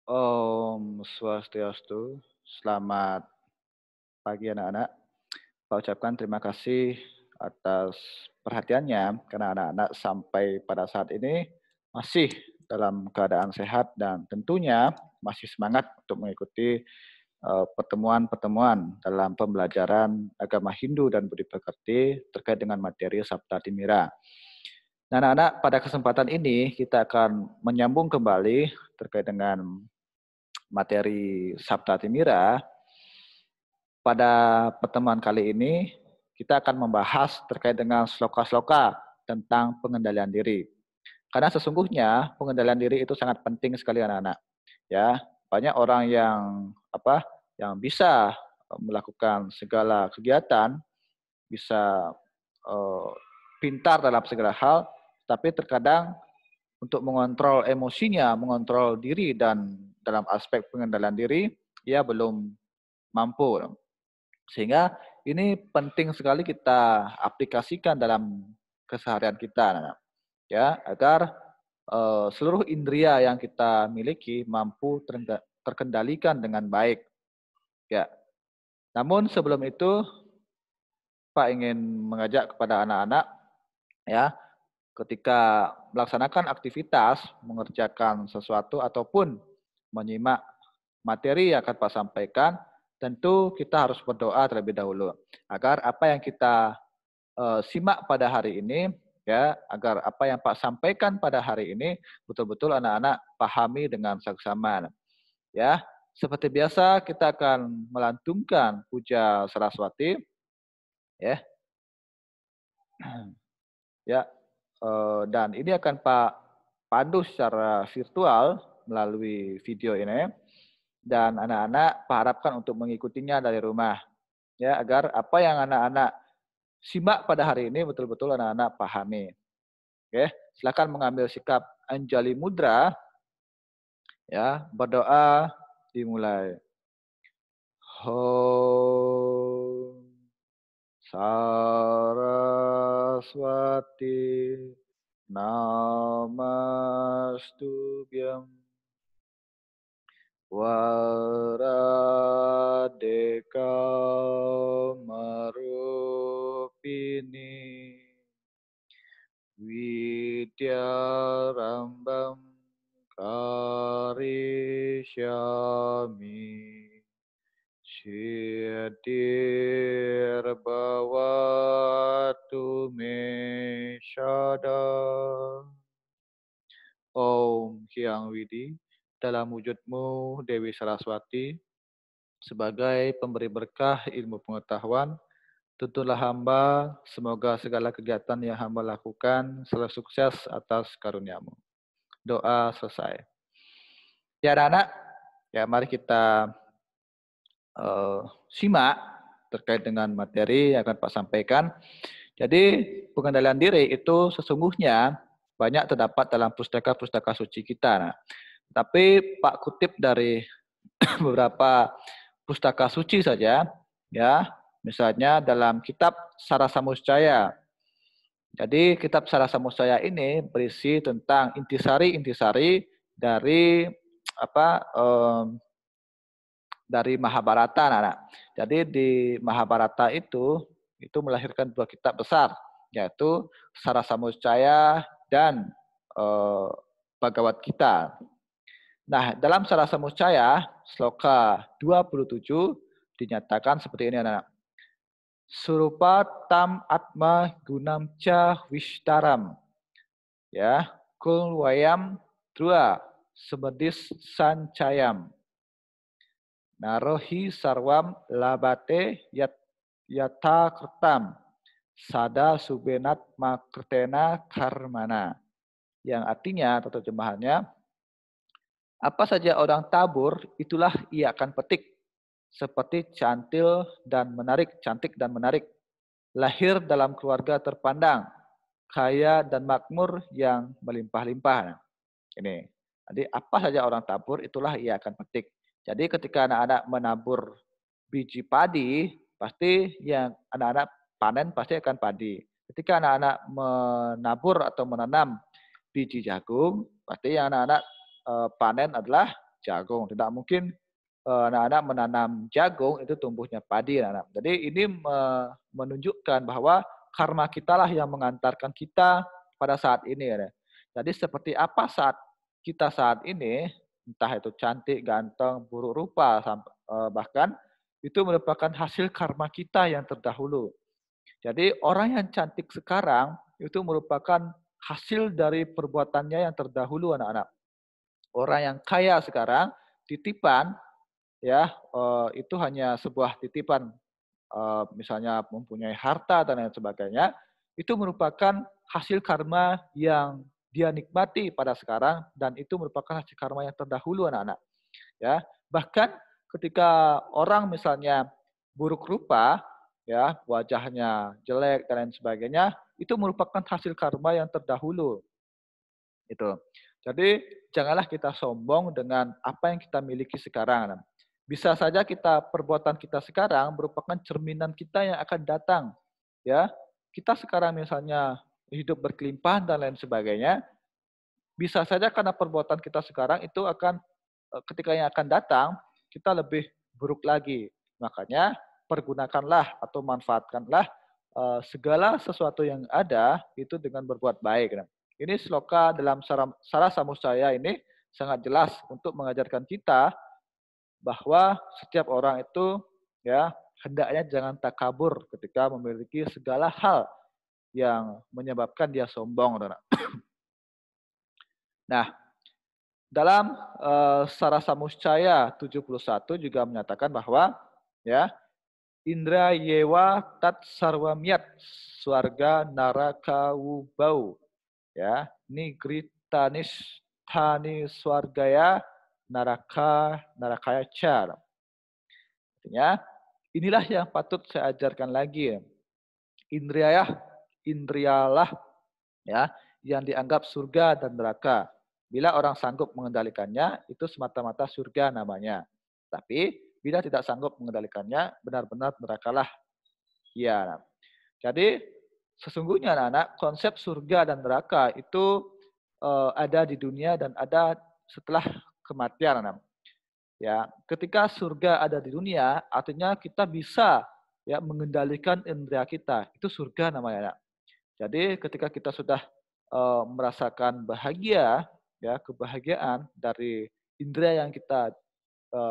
Om Swastiastu. Selamat pagi anak-anak. Saya ucapkan terima kasih atas perhatiannya karena anak-anak sampai pada saat ini masih dalam keadaan sehat dan tentunya masih semangat untuk mengikuti pertemuan-pertemuan dalam pembelajaran agama Hindu dan Budi Pekerti terkait dengan materi Sabta Timira. Nah, anak-anak, pada kesempatan ini kita akan menyambung kembali terkait dengan materi Sabta Timira. Pada pertemuan kali ini kita akan membahas terkait dengan sloka-sloka tentang pengendalian diri. Karena sesungguhnya pengendalian diri itu sangat penting sekali anak-anak. Ya, banyak orang yang bisa melakukan segala kegiatan, bisa eh, pintar dalam segala hal, tapi terkadang untuk mengontrol emosinya, mengontrol diri dan dalam aspek pengendalian diri, ia belum mampu. Sehingga ini penting sekali kita aplikasikan dalam keseharian kita, anak-anak. Ya, agar seluruh indera yang kita miliki mampu terkendalikan dengan baik. Ya. Namun sebelum itu, Pak ingin mengajak kepada anak-anak, ya, ketika melaksanakan aktivitas, mengerjakan sesuatu ataupun menyimak materi yang akan Pak sampaikan, tentu kita harus berdoa terlebih dahulu agar apa yang kita simak pada hari ini, ya, agar apa yang Pak sampaikan pada hari ini betul-betul anak-anak pahami dengan saksama. Ya, seperti biasa kita akan melantunkan puja Saraswati, ya, ya, dan ini akan Pak pandu secara virtual melalui video ini, dan anak-anak Pak harapkan untuk mengikutinya dari rumah, ya, agar apa yang anak-anak simak pada hari ini betul-betul anak-anak pahami. Oke, silakan mengambil sikap Anjali Mudra, ya, berdoa dimulai. Om Saraswati Namastubhyam Waradeka Marupini Vidyarambam Karishyami Siddhir Bhavatu Me Sada. Om Hyang Widi, dalam wujudmu Dewi Saraswati, sebagai pemberi berkah ilmu pengetahuan, tuntunlah hamba, semoga segala kegiatan yang hamba lakukan selalu sukses atas karuniamu. Doa selesai. Ya anak-anak, ya mari kita simak terkait dengan materi yang akan Pak sampaikan. Jadi pengendalian diri itu sesungguhnya banyak terdapat dalam pustaka-pustaka suci kita. Nah, tapi Pak kutip dari beberapa pustaka suci saja, ya. Misalnya dalam kitab Sarasamuscaya. Jadi kitab Sarasamuscaya ini berisi tentang intisari-intisari dari apa dari Mahabharata, anak-anak. Jadi di Mahabharata itu melahirkan dua kitab besar, yaitu Sarasamuscaya dan Bhagavad Gita. Nah, dalam Sarasamuscaya, sloka 27 dinyatakan seperti ini, anak-anak. Surupa tam atma gunam ca wishtaram. Ya, kul wayam drua semedis sancayam. Narohi sarwam labate yata kertam. Sada subenat makrtena karmana. Yang artinya atau terjemahannya, apa saja orang tabur, itulah ia akan petik. Seperti cantik dan menarik. Lahir dalam keluarga terpandang, kaya dan makmur yang melimpah-limpah. Ini. Jadi apa saja orang tabur, itulah ia akan petik. Jadi ketika anak-anak menabur biji padi, pasti yang anak-anak panen pasti akan padi. Ketika anak-anak menabur atau menanam biji jagung, pasti yang anak-anak panen adalah jagung. Tidak mungkin anak-anak menanam jagung itu tumbuhnya padi, anak-anak. Jadi ini menunjukkan bahwa karma kitalah yang mengantarkan kita pada saat ini. Ya. Jadi seperti apa saat kita saat ini, entah itu cantik, ganteng, buruk rupa, bahkan itu merupakan hasil karma kita yang terdahulu. Jadi orang yang cantik sekarang itu merupakan hasil dari perbuatannya yang terdahulu, anak-anak. Orang yang kaya sekarang titipan, ya, itu hanya sebuah titipan, misalnya mempunyai harta dan lain sebagainya, itu merupakan hasil karma yang dia nikmati pada sekarang dan itu merupakan hasil karma yang terdahulu, anak-anak. Ya, bahkan ketika orang misalnya buruk rupa, ya, wajahnya jelek dan lain sebagainya, itu merupakan hasil karma yang terdahulu. Itu. Jadi janganlah kita sombong dengan apa yang kita miliki sekarang. Bisa saja perbuatan kita sekarang merupakan cerminan kita yang akan datang. Ya, kita sekarang misalnya hidup berkelimpahan dan lain sebagainya, bisa saja karena perbuatan kita sekarang itu akan ketika yang akan datang kita lebih buruk lagi. Makanya pergunakanlah atau manfaatkanlah segala sesuatu yang ada itu dengan berbuat baik. Ini sloka dalam Sara Samusaya ini sangat jelas untuk mengajarkan kita bahwa setiap orang itu ya hendaknya jangan takabur ketika memiliki segala hal yang menyebabkan dia sombong. Nah, dalam Sara Samuscaya 71 juga menyatakan bahwa ya Indra yewa tat sarwamiat swarga naraka wubau, ya nigritanis tani swargaya narakaya car. Artinya inilah yang patut saya ajarkan lagi. Indriyalah ya yang dianggap surga dan neraka. Bila orang sanggup mengendalikannya, itu semata-mata surga namanya. Tapi bila tidak sanggup mengendalikannya, benar-benar nerakalah. Ya. Jadi sesungguhnya anak-anak konsep surga dan neraka itu ada di dunia dan ada setelah kematian, anak. Ya, ketika surga ada di dunia, artinya kita bisa ya mengendalikan indera kita. Itu surga namanya, anak. Jadi ketika kita sudah merasakan bahagia, ya kebahagiaan dari indera yang kita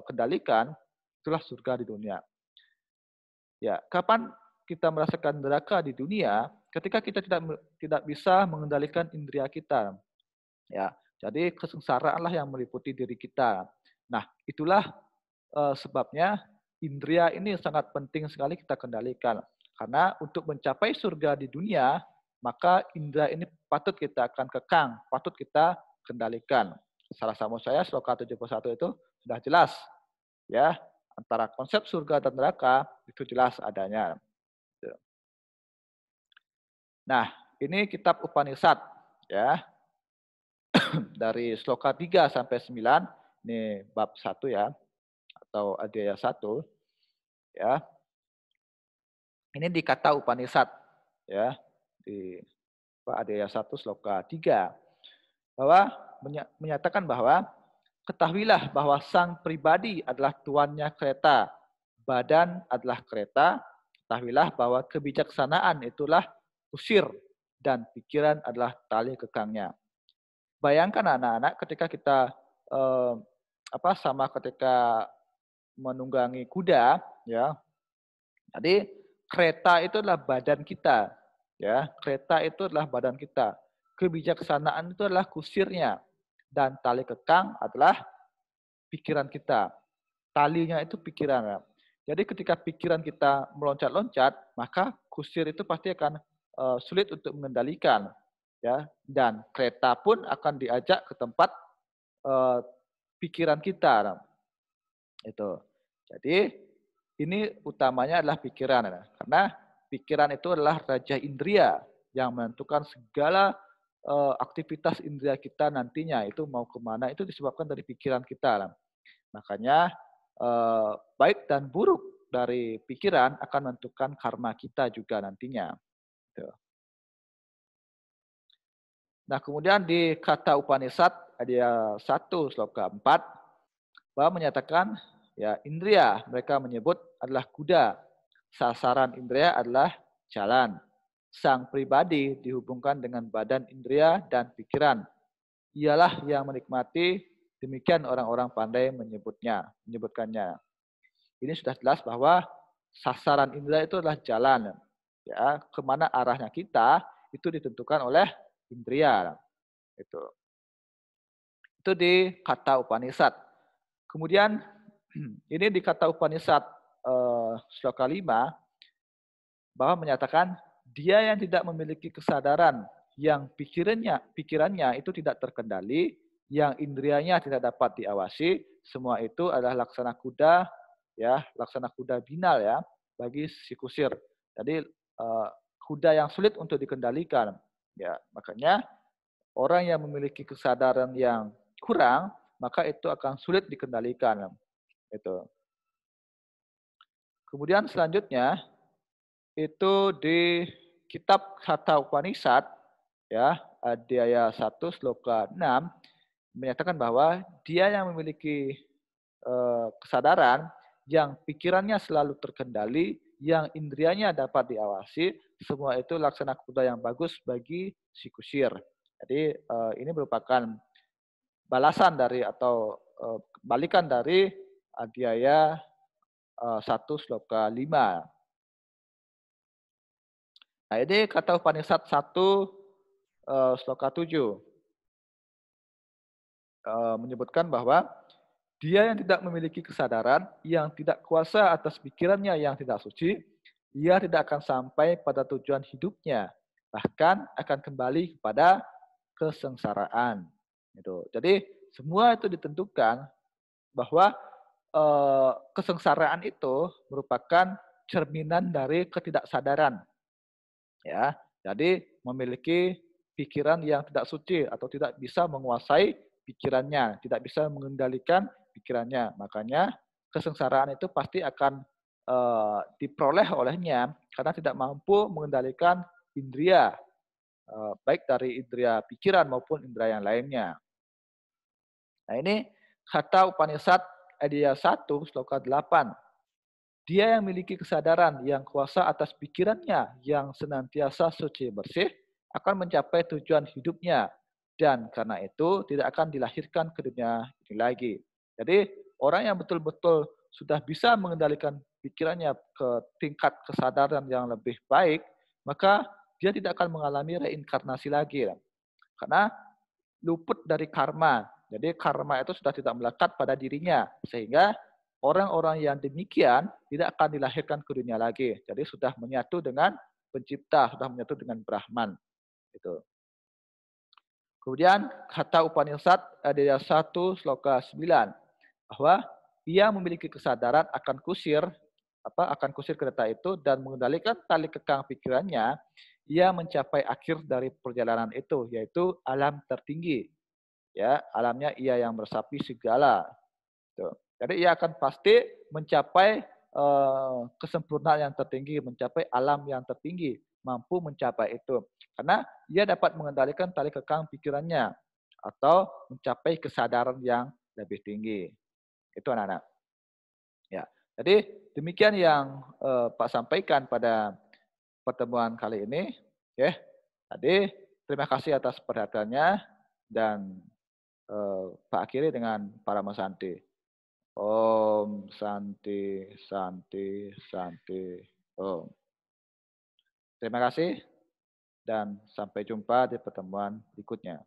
kendalikan, itulah surga di dunia. Ya, kapan kita merasakan neraka di dunia? Ketika kita tidak bisa mengendalikan indera kita. Ya, jadi kesengsaraanlah yang meliputi diri kita. Nah, itulah sebabnya indera ini sangat penting sekali kita kendalikan. Karena untuk mencapai surga di dunia, maka indera ini patut kita akan kekang, patut kita kendalikan. Salah satu saya sloka 71 itu sudah jelas ya antara konsep surga dan neraka itu jelas adanya. Nah, ini kitab Upanishad ya. Dari sloka 3 sampai 9 ini bab 1 ya atau adhyaya 1 ya. Ini di kata Upanishad ya di adhyaya 1 sloka 3 bahwa menyatakan bahwa ketahuilah bahwa sang pribadi adalah tuannya kereta, badan adalah kereta, ketahuilah bahwa kebijaksanaan itulah kusir dan pikiran adalah tali kekangnya. Bayangkan anak-anak ketika kita sama ketika menunggangi kuda ya. Jadi kereta itu adalah badan kita ya. Kereta itu adalah badan kita. Kebijaksanaan itu adalah kusirnya dan tali kekang adalah pikiran kita. Talinya itu pikiran. Ya. Jadi ketika pikiran kita meloncat-loncat, maka kusir itu pasti akan sulit untuk mengendalikan ya dan kereta pun akan diajak ke tempat pikiran kita itu. Jadi ini utamanya adalah pikiran karena pikiran itu adalah raja indria yang menentukan segala aktivitas indria kita nantinya itu mau kemana itu disebabkan dari pikiran kita. Makanya baik dan buruk dari pikiran akan menentukan karma kita juga nantinya. Nah, kemudian di kata Upanishad ada 1 sloka 4 bahwa menyatakan ya indria, mereka menyebut adalah kuda. Sasaran indria adalah jalan. Sang pribadi dihubungkan dengan badan indria dan pikiran. Ialah yang menikmati, demikian orang-orang pandai menyebutkannya. Ini sudah jelas bahwa sasaran indera itu adalah jalan. Ya, kemana arahnya kita itu ditentukan oleh indria. Itu. Itu di kata Upanishad. Kemudian ini di kata Upanishad sloka 5 bahwa menyatakan dia yang tidak memiliki kesadaran, yang pikirannya itu tidak terkendali, yang indrianya tidak dapat diawasi, semua itu adalah laksana kuda, ya, laksana kuda binal ya bagi si kusir. Jadi kuda yang sulit untuk dikendalikan. Ya, makanya orang yang memiliki kesadaran yang kurang, maka itu akan sulit dikendalikan. Itu. Kemudian selanjutnya itu di kitab Hatha Upanishad ya, Adhyaya 1 sloka 6 menyatakan bahwa dia yang memiliki kesadaran, yang pikirannya selalu terkendali, yang indrianya dapat diawasi, semua itu laksana kuda yang bagus bagi si kusir. Jadi ini merupakan balasan dari atau balikan dari Adhyaya 1 sloka 5. Nah, ini kata Upanishad 1 sloka 7 menyebutkan bahwa dia yang tidak memiliki kesadaran, yang tidak kuasa atas pikirannya yang tidak suci, ia tidak akan sampai pada tujuan hidupnya, bahkan akan kembali kepada kesengsaraan. Gitu. Jadi semua itu ditentukan bahwa kesengsaraan itu merupakan cerminan dari ketidaksadaran. Ya, jadi memiliki pikiran yang tidak suci atau tidak bisa menguasai pikirannya, tidak bisa mengendalikan pikirannya. Makanya kesengsaraan itu pasti akan diperoleh olehnya karena tidak mampu mengendalikan indria, baik dari indria pikiran maupun indera yang lainnya. Nah ini kata Upanishad Adhyaya 1 sloka 8. Dia yang memiliki kesadaran yang kuasa atas pikirannya yang senantiasa suci bersih akan mencapai tujuan hidupnya dan karena itu tidak akan dilahirkan ke dunia ini lagi. Jadi orang yang betul-betul sudah bisa mengendalikan pikirannya ke tingkat kesadaran yang lebih baik, maka dia tidak akan mengalami reinkarnasi lagi. Karena luput dari karma. Jadi karma itu sudah tidak melekat pada dirinya. Sehingga orang-orang yang demikian tidak akan dilahirkan ke dunia lagi. Jadi sudah menyatu dengan pencipta, sudah menyatu dengan Brahman. Gitu. Kemudian kata Upanishad Adhyaya 1 sloka 9 bahwa ia memiliki kesadaran akan kusir kereta itu dan mengendalikan tali kekang pikirannya, ia mencapai akhir dari perjalanan itu yaitu alam tertinggi. Ya, alamnya ia yang meresapi segala. Tuh. Jadi ia akan pasti mencapai kesempurnaan yang tertinggi, mencapai alam yang tertinggi, mampu mencapai itu. Karena ia dapat mengendalikan tali kekang pikirannya atau mencapai kesadaran yang lebih tinggi. Itu anak-anak. Ya. Jadi demikian yang Pak sampaikan pada pertemuan kali ini. Ya. Jadi terima kasih atas perhatiannya dan Pak akhiri dengan para Santi. Om Santi Santi Santi Om. Terima kasih dan sampai jumpa di pertemuan berikutnya.